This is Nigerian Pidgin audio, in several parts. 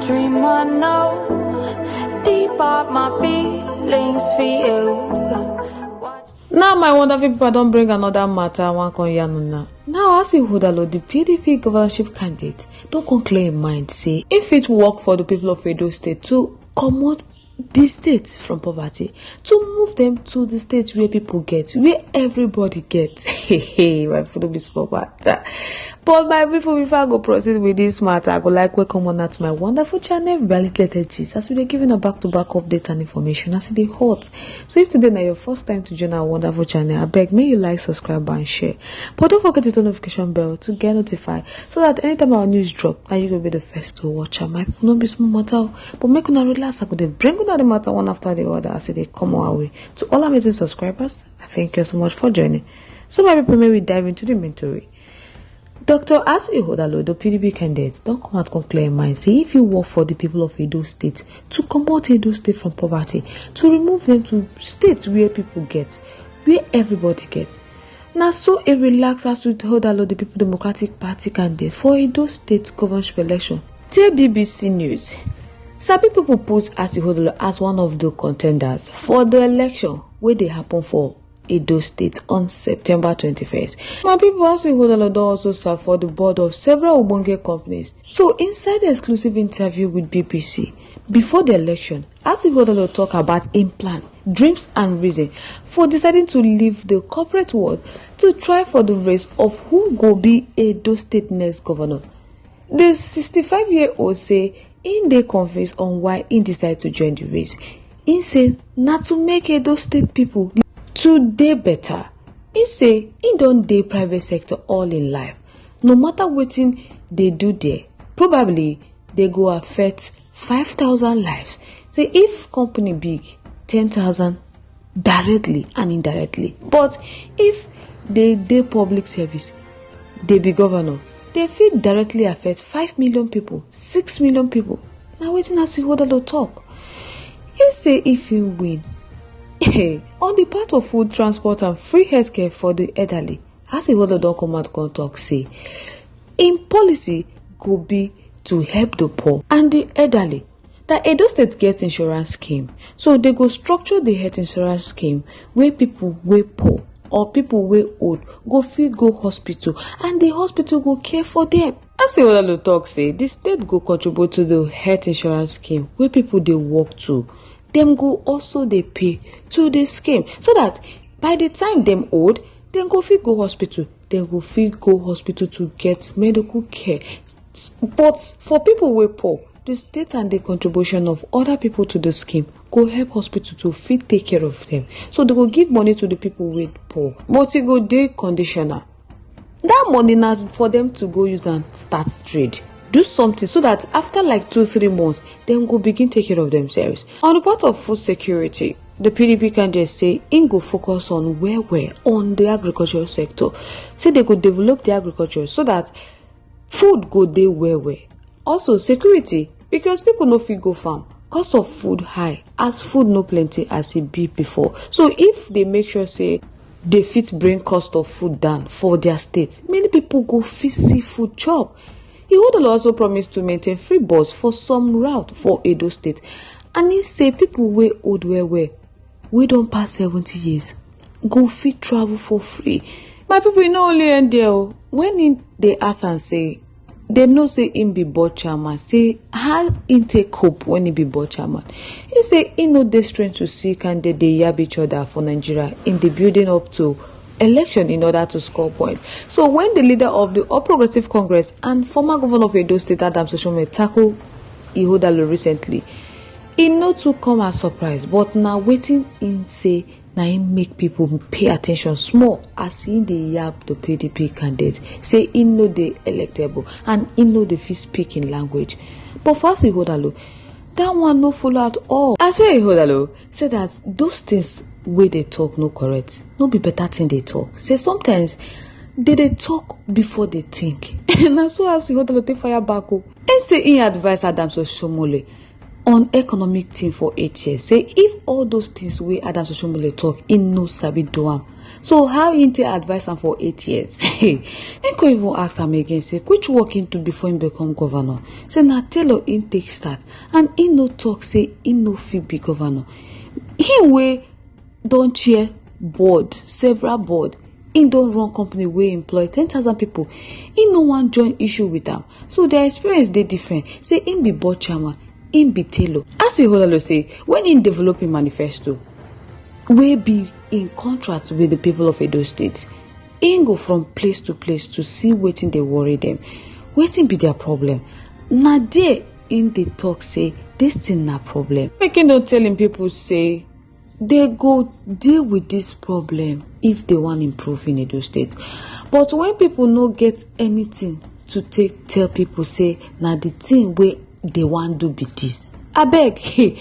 dream I know deep up my feelings for you. Now, my wonderful people, don't bring another matter. One con yanuna. Now, as Ighodalo, the PDP governorship candidate, don't conclude in mind, say, if it work for the people of Edo State to come the state from poverty, to move them to the state where people get, where everybody gets. Hey, my food be small matter. But my people, before I go proceed with this matter, I go like welcome on to my wonderful channel, Reality Jesus, as we're giving a back-to-back update and information as it hot. So if today is your first time to join our wonderful channel, I beg may you like, subscribe, and share. But don't forget to turn the notification bell to get notified, so that anytime our news drop, now you will be the first to watch. And my people, not be small matter, but make una relax. I could bring una the matter one after the other as they come our way. To all amazing subscribers, I thank you so much for joining. So my people, may we dive into the main story. Dr. Asuen Ighodalo, the PDP candidate, don't come out con clear in mind. Say if you work for the people of Edo State to combat Edo State from poverty, to remove them to states where people get, where everybody gets. Now so a relaxed Asuen Ighodalo, the People Democratic Party candidate for Edo State governorship election, tell BBC News. Some people put Asuen Ighodalo as one of the contenders for the election where they happen for Edo State on September 21st. My people, Asuen Ighodalo also serve for the board of several Ubonge companies. So inside the exclusive interview with BBC before the election, Asuen Ighodalo talk about in plan, dreams and reason for deciding to leave the corporate world to try for the race of who go be Edo State next governor. The 65-year-old say in they confused on why he decided to join the race. He said not to make Edo State people to dey better. He say he don't dey private sector all in life. No matter wetin they do there, probably they go affect 5,000 lives. Say if company big, 10,000 directly and indirectly. But if they dey public service, they be governor, they fit directly affect 5 million people, 6 million people. Now wetin Asuen Ighodalo talk. He say if you win, on the part of food, transport and free healthcare for the elderly, Asuen Ighodalo don come out con talk say in policy go be to help the poor and the elderly. That Edo State get insurance scheme, so they go structure the health insurance scheme where people wey poor or people wey old go fit go hospital and the hospital go care for them. Asuen Ighodalo talk say the state go contribute to the health insurance scheme where people dey work to. Them go also they pay to the scheme, so that by the time them old, then go fit go hospital. Then go fit go hospital to get medical care. But for people wey poor, the state and the contribution of other people to the scheme go help hospital to fit take care of them. So they go give money to the people wey poor, but it go dey conditional. That money now for them to go use and start trade. Do something so that after like 2-3 months, then go begin take care of themselves. On the part of food security, the PDP candidate say in go focus on where on the agricultural sector. Say they go develop the agriculture so that food go dey where. Also security, because people no fit go farm. Cost of food high, as food no plenty as it be before. So if they make sure say they fit bring cost of food down for their state, many people go fit see food chop. Ighodalo also promised to maintain free bus for some route for Edo State, and he say people wey old we don't pass 70 years go fit travel for free. My people, no only end there. When they ask and say they know say him be board chairman, say how him take cope when he be board chairman. He say he no dey strength to see candidate dey yab each other for Nigeria in the building up to election in order to score points. So when the leader of the All Progressive Congress and former governor of Edo State, Asuen, tackle Ighodalo recently, he no too come as surprise, but now waiting in say now him make people pay attention small as in the yab the PDP candidate. Say he know they electable and he know the fit speak in language. But for Asuen Ighodalo, that one no follow at all. Asuen Ighodalo said that those things where they talk no correct, no be better thing they talk. Say sometimes they talk before they think. And so Asuen Ighodalo take fire back. And say he advise Adams Oshiomhole on economic team for 8 years. Say if all those things where Adams Oshiomhole talk, he no sabi do am. So how him take advise am for 8 years? Him go even ask am again, say which work him do before him become governor. Say na tailor him take start, and he no talk say he no fit be governor. Him wey don chair board, several board, him don run company wey employ 10,000 people. He no wan join issue with am. So their experience dey different. Say him be board chairman, him be tailor. As Ighodalo say, when him develop him manifesto, wey be in contract with the people of Edo State, him go from place to place to see wetin dey worry them, wetin be their problem. Na there him dey talk say this thing na problem. Make him no tell him people say they go deal with this problem if they wan improve in Edo State. But when people no get anything to take tell people say na the thing wey they wan do be this, abeg,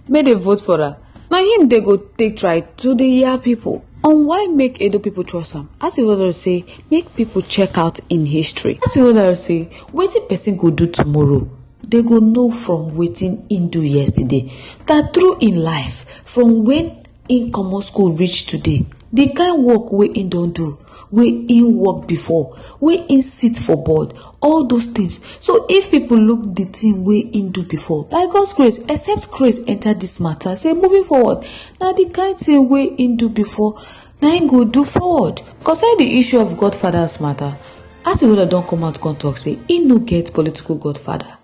make they vote for her. Na him they go take try to the hear people on why make Edo people trust am. As Ighodalo say, make people check out in history. As Ighodalo say, wetin person go do tomorrow, they go know from wetin him do yesterday. That through in life, from when him comot school reach today, the kind work wey him don do, wey him work before, wey him sit for board, all those things. So if people look the thing wey him do before, by God's grace, except grace enter this matter, say moving forward, na the kind thing wey him do before, na him go do forward. Concerning the issue of godfathers matter, as Ighodalo don come out come talk say he no get political godfather.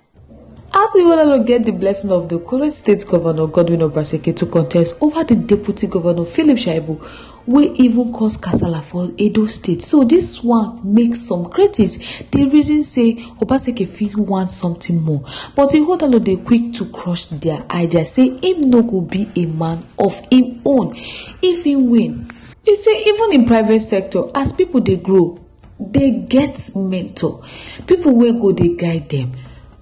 As Ighodalo get the blessing of the current state governor Godwin Obaseki to contest over the deputy governor Philip Shaibu, wey even cause kasala for Edo State. So this one makes some critics dey reason say Obaseki fit want something more, but Ighodalo dey quick to crush their idea, say him no go be a man of him own if him win. You say even in private sector, as people dey grow, they get mentor, people wey go dey guide them,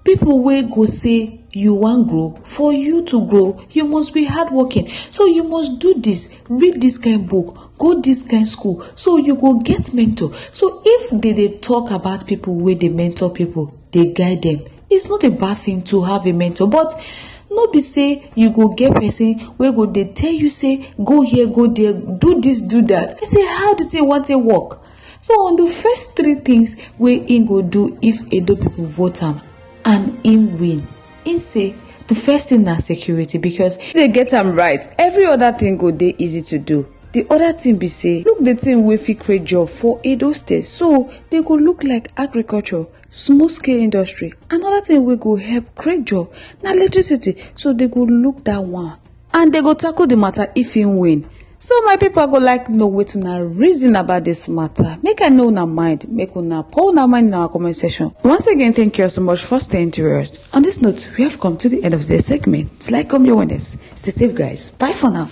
people wey go say you wan grow. For you to grow, you must be hardworking. So you must do this, read this kind book, go this kind school, so you go get mentor. So if they talk about people wey dey mentor people, they guide them, it's not a bad thing to have a mentor. But no be say you go get person wey go dey tell you say go here, go there, do this, do that. I say how the thing want to work? So on the first 3 things wey him go do if Edo people vote am and him win, him say the first thing na security, because if they get am right, every other thing go dey easy to do. The other thing be say, look the thing wey fit create job for Edo State, so they go look like agriculture, small scale industry. Another thing wey go help create job na electricity, so they go look that one, and they go tackle the matter if him win. So my people go like know wetin una reason about this matter. Make I know una mind, make una pour una mind in our comment section. Once again, thank you so much for staying to us. On this note, we have come to the end of this segment. Till I come your witness. Stay safe, guys. Bye for now.